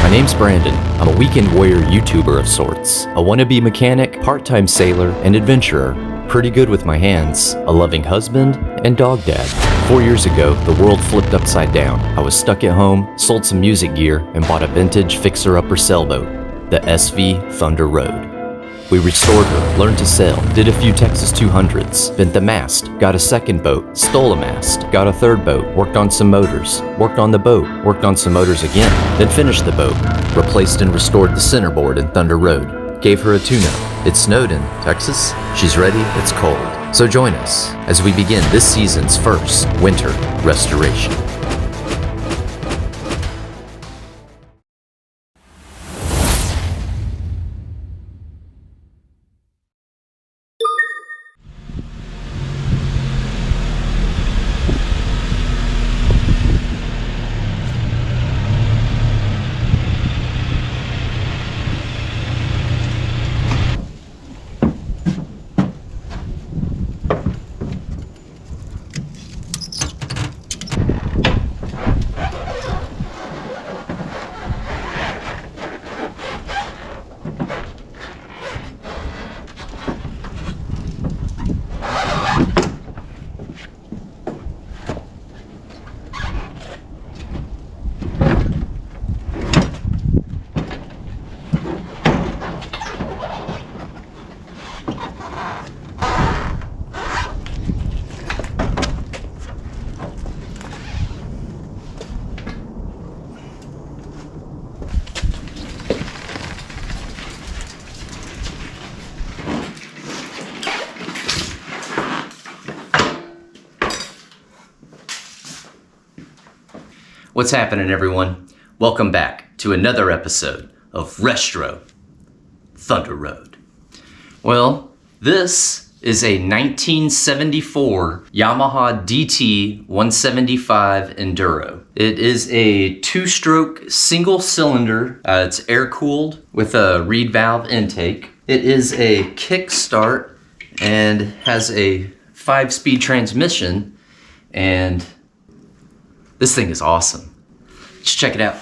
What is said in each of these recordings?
My name's Brandon. I'm a weekend warrior YouTuber of sorts, a wannabe mechanic, part-time sailor, and adventurer. Pretty good with my hands, a loving husband, and dog dad. 4 years ago, the world flipped upside down. I was stuck at home, sold some music gear, and bought a vintage fixer-upper sailboat, the SV Thunder Road. We restored her, learned to sail, did a few Texas 200s, bent the mast, got a second boat, stole a mast, got a third boat, worked on some motors, worked on the boat, worked on some motors again, then finished the boat, replaced and restored the centerboard in Thunder Road, gave her a tune-up. It snowed in Texas. She's ready, it's cold. So join us as we begin this season's first winter restoration. What's happening, everyone? Welcome back to another episode of Retro Thunder Road. Well, this is a 1974 Yamaha DT175 Enduro. It is a two-stroke single cylinder. It's air-cooled with a reed valve intake. It is a kickstart and has a 5-speed transmission, and this thing is awesome. Let's check it out.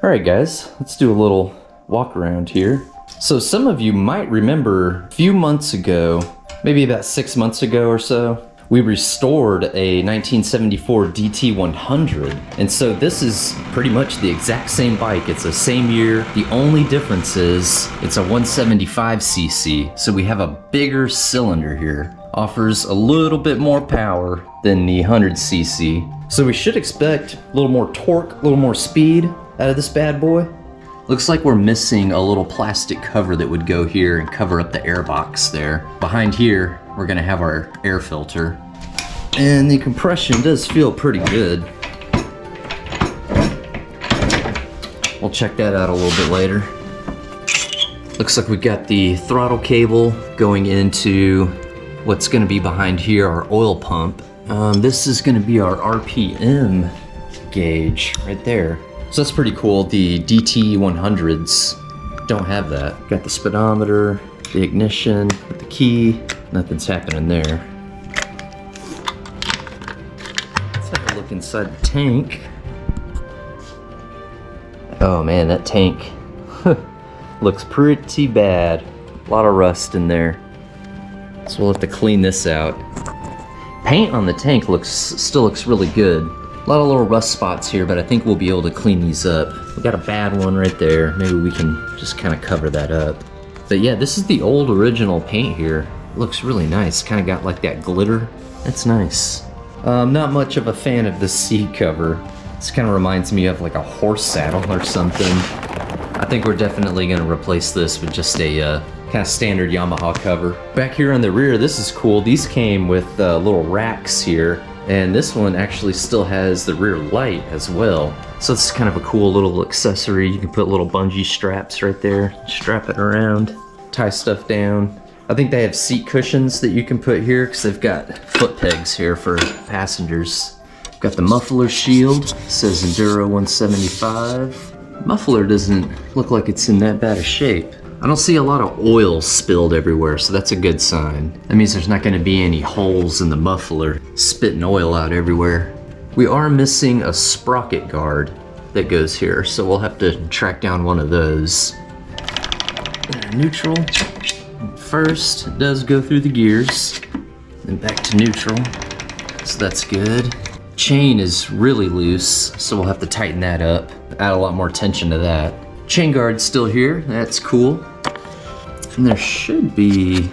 All right, guys, let's do a little walk around here. So some of you might remember a few months ago, maybe about 6 months ago or so, we restored a 1974 DT100. And so this is pretty much the exact same bike. It's the same year. The only difference is it's a 175cc. So we have a bigger cylinder here. Offers a little bit more power than the 100cc. So we should expect a little more torque, a little more speed out of this bad boy. Looks like we're missing a little plastic cover that would go here and cover up the air box there. Behind here, we're gonna have our air filter. And the compression does feel pretty good. We'll check that out a little bit later. Looks like we got the throttle cable going into what's gonna be behind here, our oil pump. This is gonna be our RPM gauge right there. So that's pretty cool. The DT100s don't have that. Got the speedometer, the ignition, with the key. Nothing's happening there. Let's have a look inside the tank. Oh man, that tank looks pretty bad. A lot of rust in there. So we'll have to clean this out. Paint on the tank still looks really good. A lot of little rust spots here, but I think we'll be able to clean these up. We got a bad one right there. Maybe we can just kind of cover that up. But yeah, this is the old original paint here. It looks really nice. Kind of got like that glitter. That's nice. Not much of a fan of the seat cover. This kind of reminds me of like a horse saddle or something. I think we're definitely gonna replace this with just a kind of standard Yamaha cover. Back here on the rear, this is cool. These came with little racks here. And this one actually still has the rear light as well. So it's kind of a cool little accessory. You can put little bungee straps right there, strap it around, tie stuff down. I think they have seat cushions that you can put here because they've got foot pegs here for passengers. Got the muffler shield, it says Enduro 175. Muffler doesn't look like it's in that bad a shape. I don't see a lot of oil spilled everywhere, so that's a good sign. That means there's not gonna be any holes in the muffler spitting oil out everywhere. We are missing a sprocket guard. that goes here, so we'll have to track down one of those. Neutral. First, it does go through the gears, then back to neutral, so that's good. Chain is really loose, so we'll have to tighten that up, add a lot more tension to that. Chain guard's still here, that's cool. And there should be,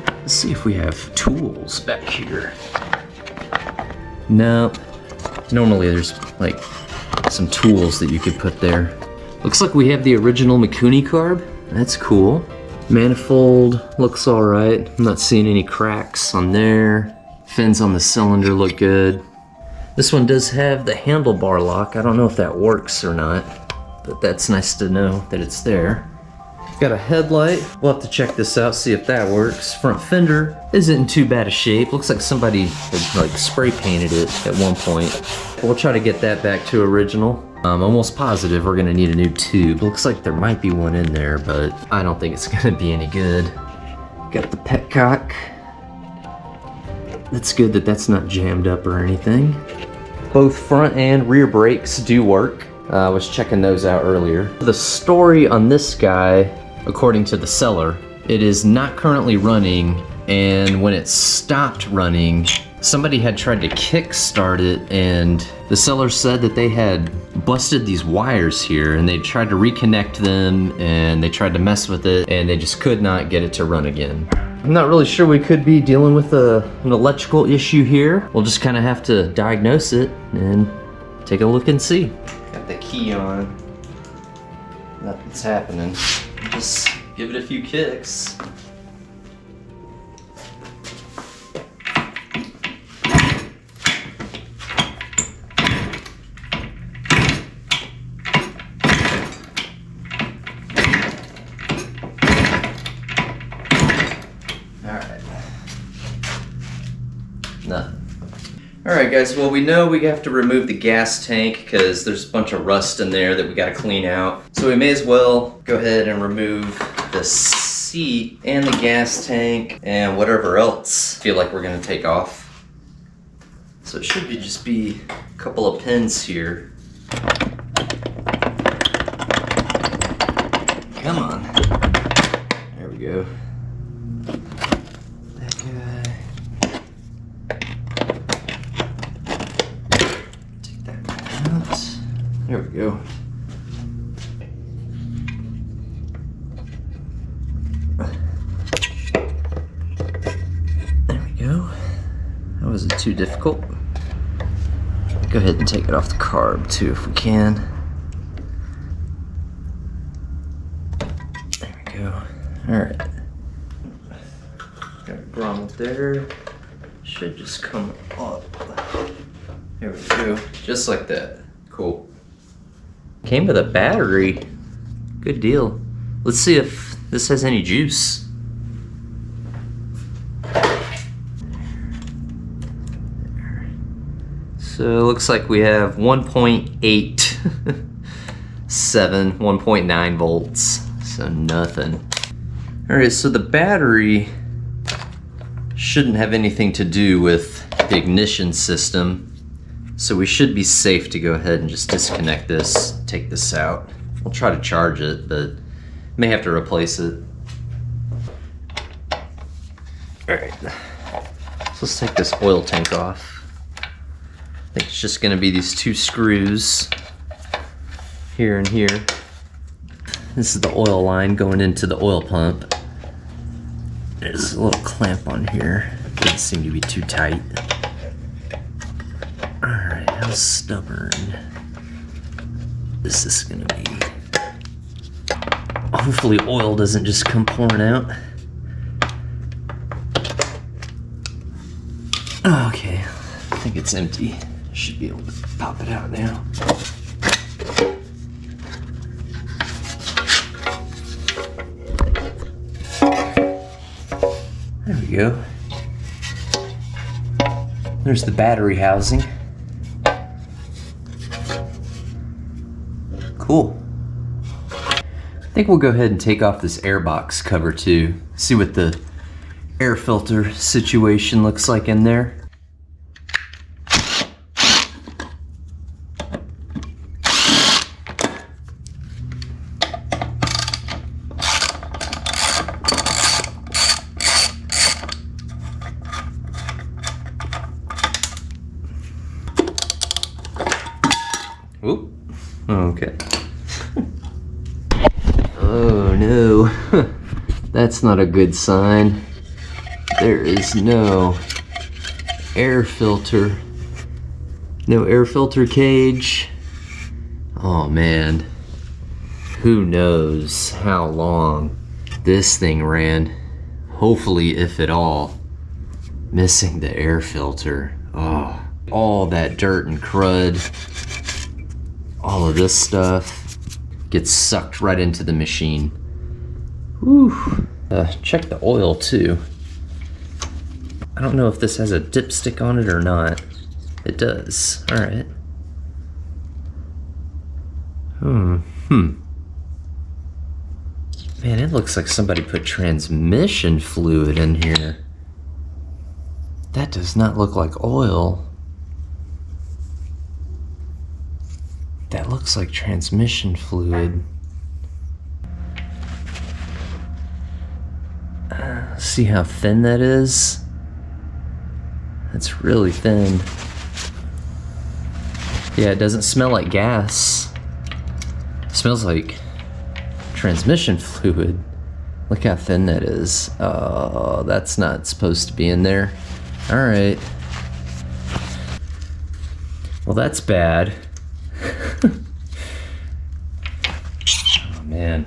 let's see if we have tools back here. Nope. Normally there's like some tools that you could put there. Looks like we have the original Mikuni carb. That's cool. Manifold looks all right. I'm not seeing any cracks on there. Fins on the cylinder look good. This one does have the handlebar lock. I don't know if that works or not, but that's nice to know that it's there. Got a headlight. We'll have to check this out, see if that works. Front fender isn't in too bad a shape. Looks like somebody had like spray painted it at one point. We'll try to get that back to original. I'm almost positive we're gonna need a new tube. Looks like there might be one in there, but I don't think it's gonna be any good. Got the petcock. That's good that that's not jammed up or anything. Both front and rear brakes do work. I was checking those out earlier. The story on this guy, according to the seller, it is not currently running, and when it stopped running, somebody had tried to kickstart it, and the seller said that they had busted these wires here, and they tried to reconnect them, and they tried to mess with it, and they just could not get it to run again. I'm not really sure we could be dealing with an electrical issue here. We'll just kind of have to diagnose it and take a look and see. Got the key on. Nothing's happening. Just give it a few kicks. Nothing. Alright guys, well we know we have to remove the gas tank because there's a bunch of rust in there that we got to clean out. So we may as well go ahead and remove the seat and the gas tank and whatever else I feel like we're going to take off. So it should just be a couple of pins here. Come on. There we go. There we go. There we go. That wasn't too difficult. Go ahead and take it off the carb too if we can. There we go. Alright. Got a grommet there. Should just come up. There we go. Just like that. Cool. Came with a battery. Good deal. Let's see if this has any juice. So it looks like we have 1.87, 1.9 volts. So nothing. Alright, so the battery shouldn't have anything to do with the ignition system. So we should be safe to go ahead and just disconnect this, take this out. We'll try to charge it, but may have to replace it. Alright, so let's take this oil tank off. I think it's just gonna be these two screws here and here. This is the oil line going into the oil pump. There's a little clamp on here. Doesn't seem to be too tight. Alright, how stubborn is this gonna be? Hopefully oil doesn't just come pouring out. Okay, I think it's empty. Should be able to pop it out now. There we go. There's the battery housing. Cool. I think we'll go ahead and take off this airbox cover too. See what the air filter situation looks like in there. Whoop. Okay. Oh no. That's not a good sign. There is no air filter. No air filter cage. Oh man. Who knows how long this thing ran. Hopefully, if at all. Missing the air filter. Oh, all that dirt and crud. All of this stuff gets sucked right into the machine. Whew. Check the oil too. I don't know if this has a dipstick on it or not. It does. All right. Man, it looks like somebody put transmission fluid in here. That does not look like oil. That looks like transmission fluid. See how thin that is? That's really thin. Yeah, it doesn't smell like gas. It smells like transmission fluid. Look how thin that is. Oh, that's not supposed to be in there. All right. Well, that's bad. Oh, man.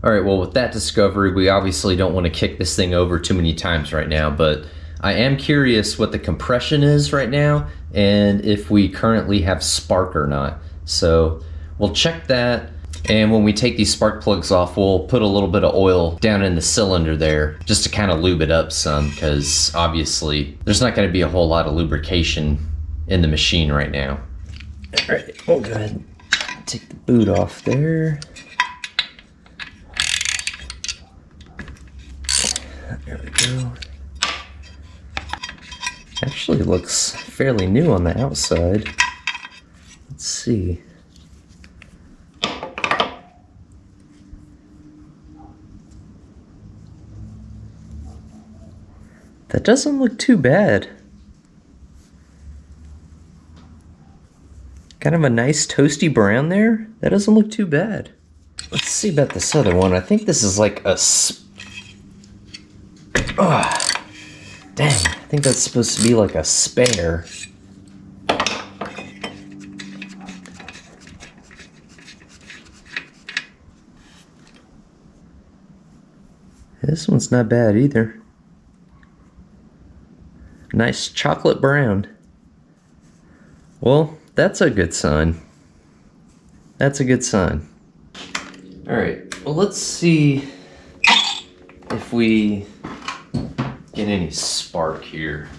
All right, well, with that discovery, we obviously don't want to kick this thing over too many times right now, but I am curious what the compression is right now and if we currently have spark or not. So we'll check that. And when we take these spark plugs off, we'll put a little bit of oil down in the cylinder there just to kind of lube it up some, because obviously there's not going to be a whole lot of lubrication in the machine right now. All right, we'll go ahead and take the boot off there. There we go. Actually looks fairly new on the outside. Let's see. That doesn't look too bad. Kind of a nice toasty brown there. That doesn't look too bad. Let's see about this other one. I think this is like a... dang, I think that's supposed to be like a spare. This one's not bad either. Nice chocolate brown. Well, that's a good sign. That's a good sign. All right, well, let's see if we get any spark here.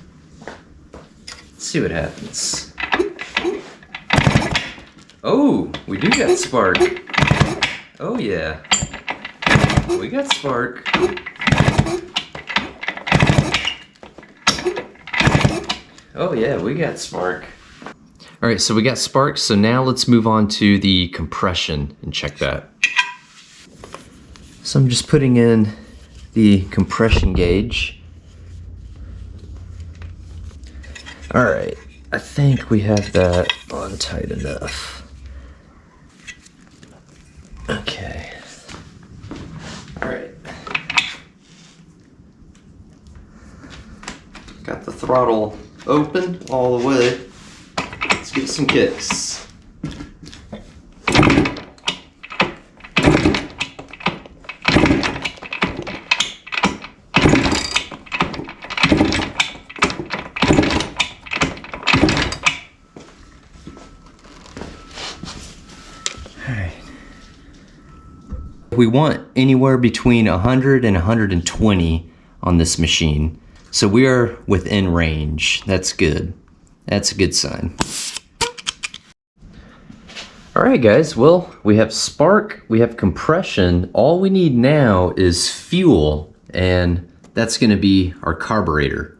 Let's see what happens. Oh, we do got spark. Oh yeah, we got spark. Oh yeah, we got spark. All right, so we got spark, so now let's move on to the compression and check that. So I'm just putting in the compression gauge. All right, I think we have that on tight enough. Okay. All right. Got the throttle open all the way. Let's get some kicks. We want anywhere between 100 and 120 on this machine. So we are within range. That's good. That's a good sign. All right, guys. Well, we have spark, we have compression. All we need now is fuel, and that's gonna be our carburetor.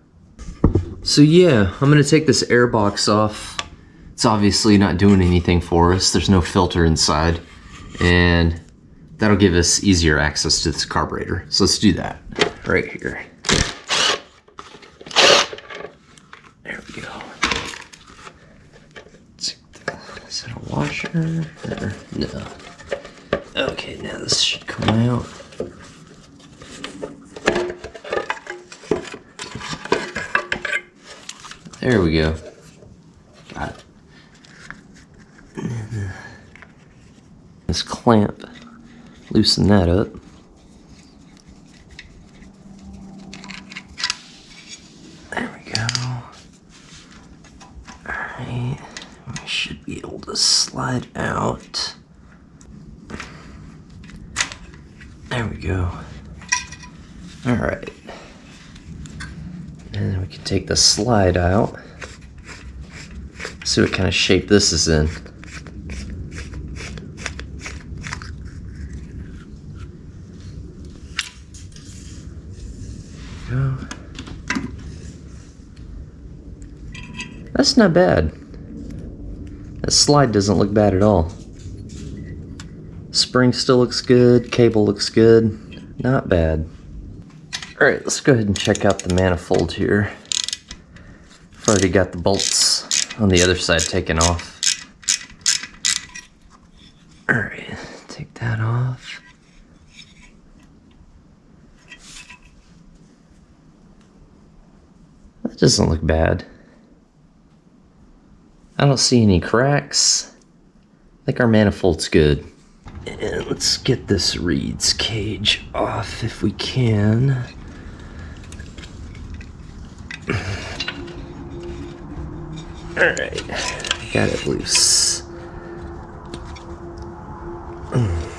So yeah, I'm gonna take this air box off. It's obviously not doing anything for us. There's no filter inside, and that'll give us easier access to this carburetor. So let's do that right here. There we go. Is that a washer? Or, no. Okay, now this should come out. There we go. Got it. This clamp, loosen that up. There we go. Alright, we should be able to slide out. There we go. Alright. And then we can take the slide out. See what kind of shape this is in. Go. That's not bad. That slide doesn't look bad at all. Spring still looks good, cable looks good, not bad. Alright, let's go ahead and check out the manifold here. I've already got the bolts on the other side taken off. Alright, take that off. That doesn't look bad. I don't see any cracks. I think our manifold's good. And let's get this reeds cage off if we can. Alright, got it loose.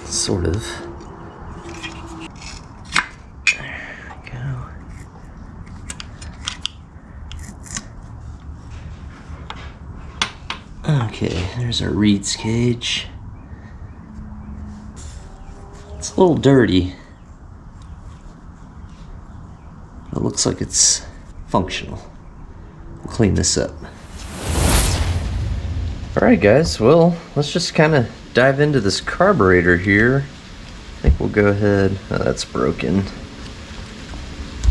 Sort of. There we go. Okay, there's our reeds cage. It's a little dirty. It looks like it's functional. We'll clean this up. Alright guys, well, let's just kind of dive into this carburetor here. I think we'll go ahead, oh, that's broken.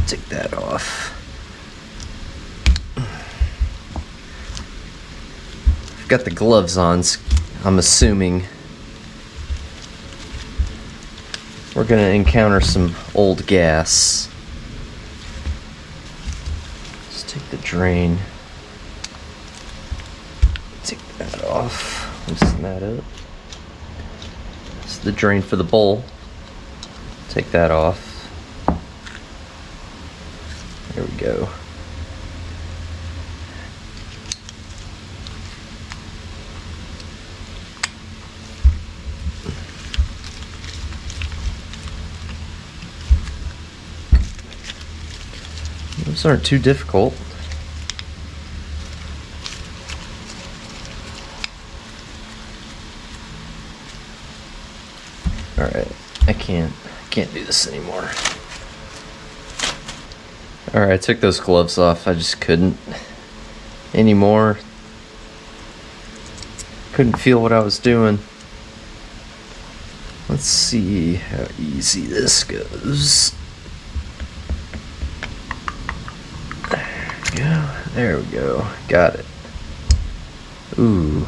Take that off. I've got the gloves on, I'm assuming. We're gonna encounter some old gas. Let's take the drain. Take that off. Loosen that up. This is the drain for the bowl. Take that off. There we go. Those aren't too difficult. Alright, I can't do this anymore. Alright, I took those gloves off. I just couldn't anymore. Couldn't feel what I was doing. Let's see how easy this goes. There we go. Got it. Ooh.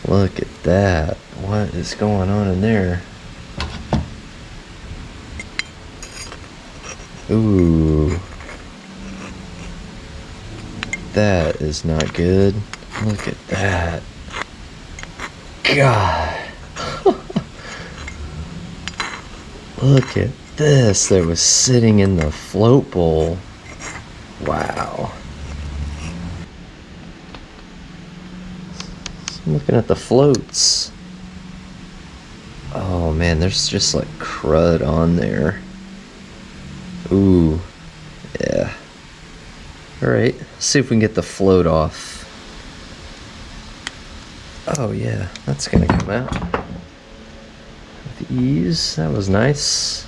Look at that. What is going on in there? Ooh. That is not good. Look at that. God. Look at this. That was sitting in the float bowl. Wow. I'm looking at the floats. Oh man, there's just like crud on there. Ooh. Yeah. Alright, let's see if we can get the float off. Oh yeah, that's gonna come out with ease. That was nice.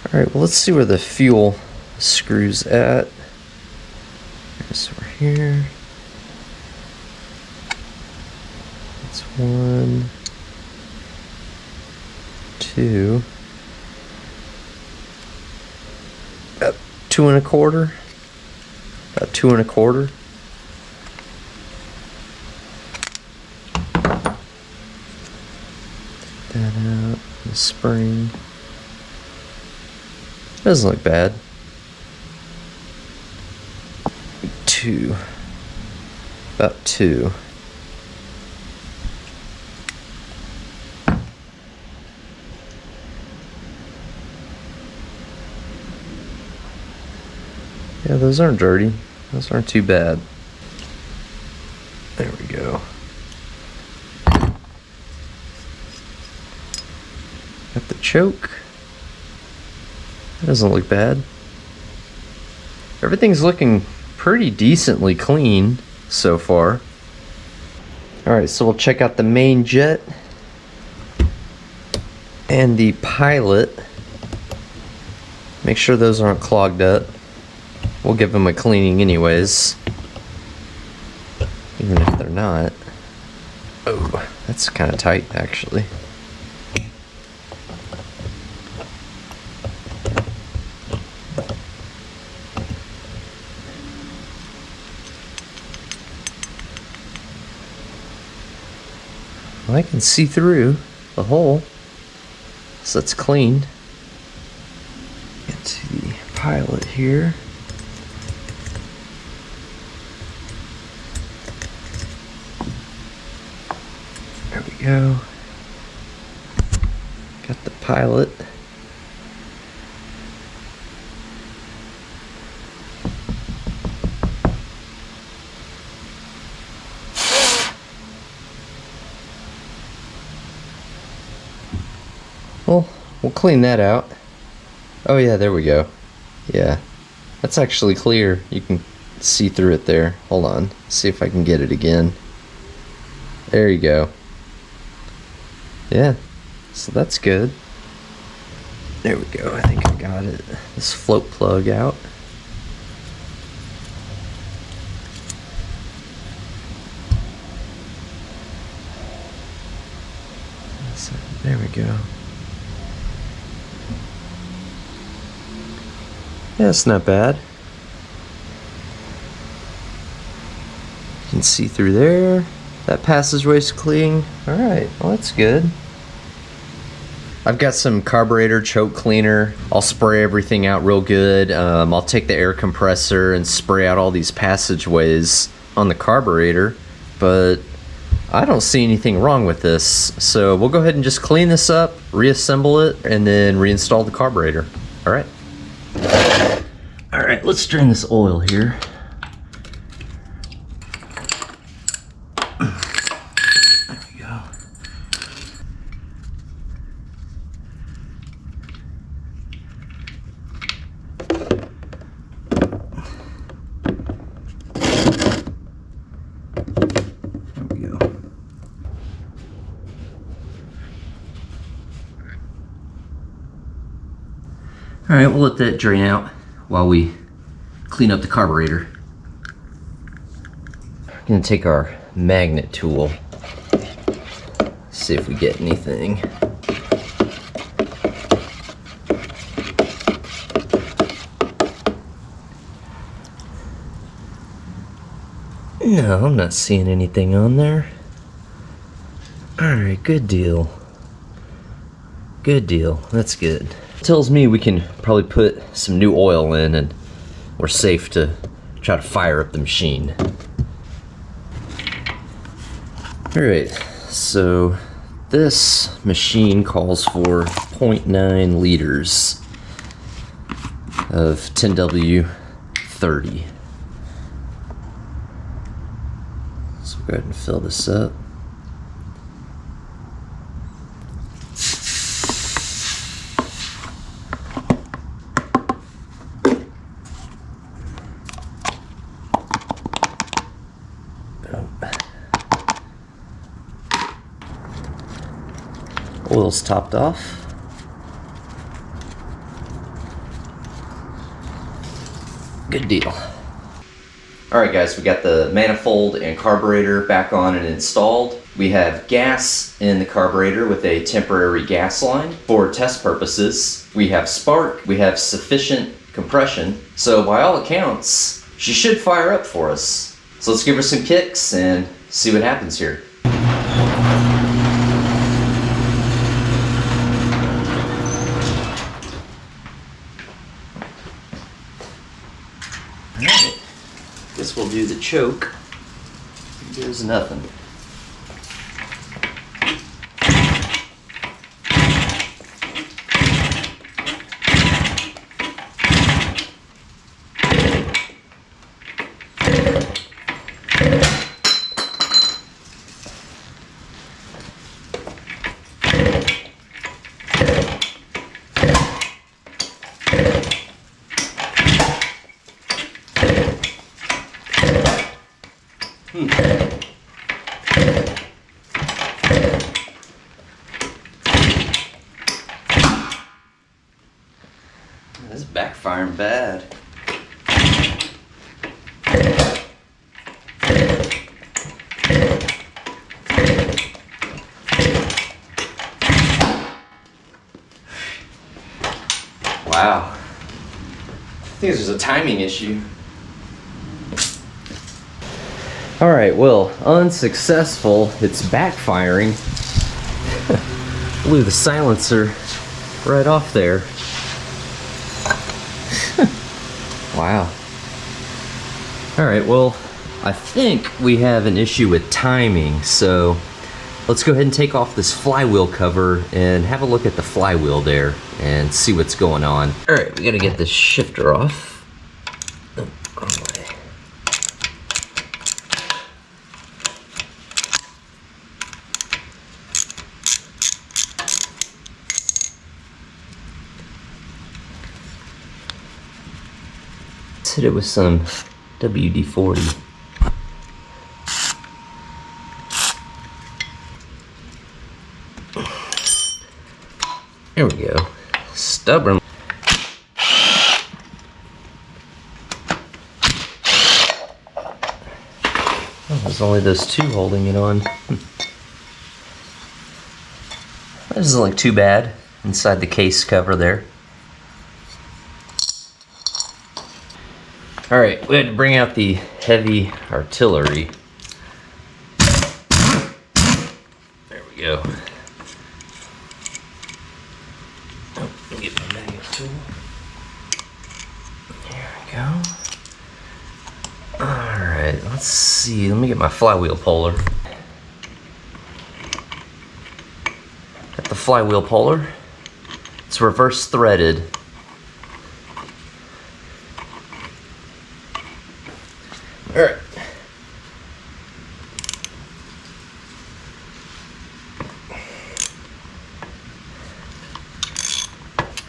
Alright, well let's see where the fuel screws at. So we're here. That's 1, 2, 2 1/4, about 2 1/4. spring. Doesn't look bad. 2. About 2. Yeah, those aren't dirty. Those aren't too bad. There we go. Got the choke. That doesn't look bad. Everything's looking pretty decently clean so far. Alright, so we'll check out the main jet and the pilot. Make sure those aren't clogged up. We'll give them a cleaning anyways, even if they're not. Oh, that's kind of tight actually. Well, I can see through the hole, so that's clean. Get to the pilot here. There we go. Got the pilot. Well, we'll clean that out. Oh yeah, there we go. Yeah, that's actually clear. You can see through it there. Hold on, see if I can get it again. There you go. Yeah, so that's good. There we go, I think I got it. This float plug out. So, there we go. Yeah, it's not bad. You can see through there. That passageway's clean. Alright, well that's good. I've got some carburetor choke cleaner. I'll spray everything out real good. I'll take the air compressor and spray out all these passageways on the carburetor, but I don't see anything wrong with this. So we'll go ahead and just clean this up, reassemble it, and then reinstall the carburetor. Alright. Alright, let's drain this oil here. There we go. There we go. Alright, we'll let that drain out while we clean up the carburetor. I'm gonna take our magnet tool, see if we get anything. No, I'm not seeing anything on there. Alright, good deal. Good deal, that's good. Tells me we can probably put some new oil in and we're safe to try to fire up the machine. Alright, so this machine calls for 0.9 liters of 10W30. So we'll go ahead and fill this up. Oil's topped off. Good deal. Alright guys, we got the manifold and carburetor back on and installed. We have gas in the carburetor with a temporary gas line for test purposes. We have spark, we have sufficient compression. So by all accounts, she should fire up for us. So let's give her some kicks and see what happens here. choke. There's nothing. This is backfiring bad. Wow. I think there's a timing issue. Alright, well, unsuccessful. It's backfiring. Blew the silencer right off there. Wow. Alright, well, I think we have an issue with timing, so let's go ahead and take off this flywheel cover and have a look at the flywheel there and see what's going on. Alright, we gotta get this shifter off. Let's hit it with some WD-40. There we go. Stubborn. Oh, there's only those two holding it on. That doesn't look too bad inside the case cover there. Alright, we had to bring out the heavy artillery. There we go. Oh, let me get my manual tool. There we go. Alright, let's see. Let me get my flywheel puller. Got the flywheel puller. It's reverse threaded. Alright.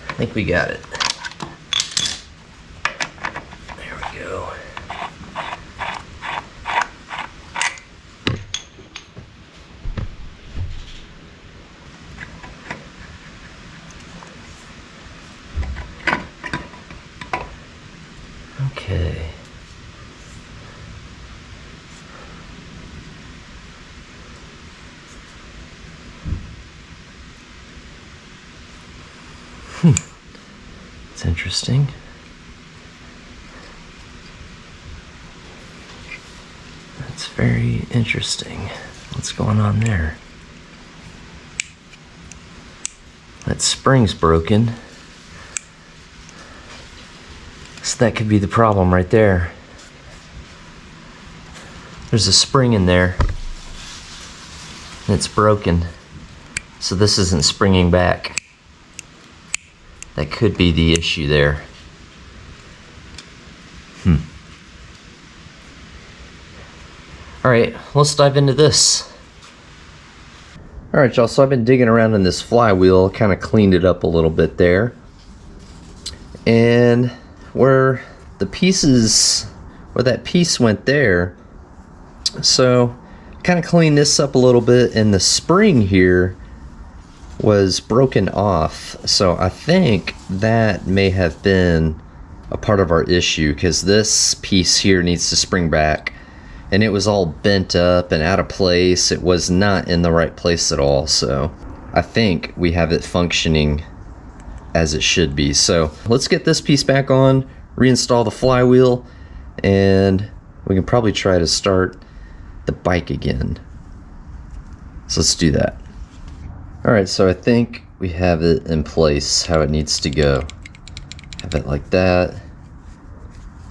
I think we got it. There we go. Okay. It's interesting. That's very interesting. What's going on there? That spring's broken. So that could be the problem right there. There's a spring in there and it's broken. So this isn't springing back. That could be the issue there. Alright, let's dive into this. Alright y'all, so I've been digging around in this flywheel, kind of cleaned it up a little bit there. And where the pieces, where that piece went there, so kind of cleaned this up a little bit, and the spring here was broken off. So I think that may have been a part of our issue, because this piece here needs to spring back, and it was all bent up and out of place. It was not in the right place at all. So I think we have it functioning as it should be. So let's get this piece back on, reinstall the flywheel, and we can probably try to start the bike again. So let's do that. Alright, so I think we have it in place how it needs to go. Have it like that.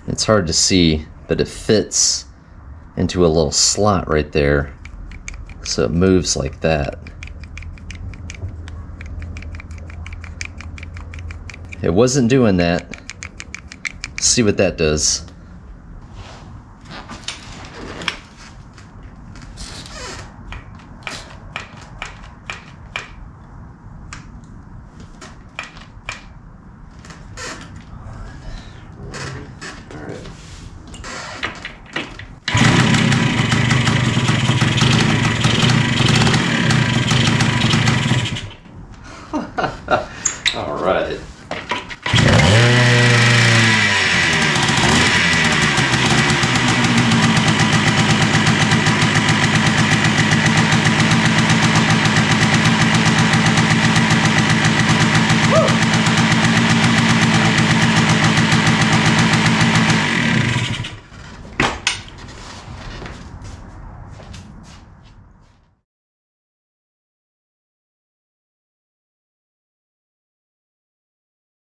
It's hard to see, but it fits into a little slot right there, so it moves like that. It wasn't doing that. Let's see what that does.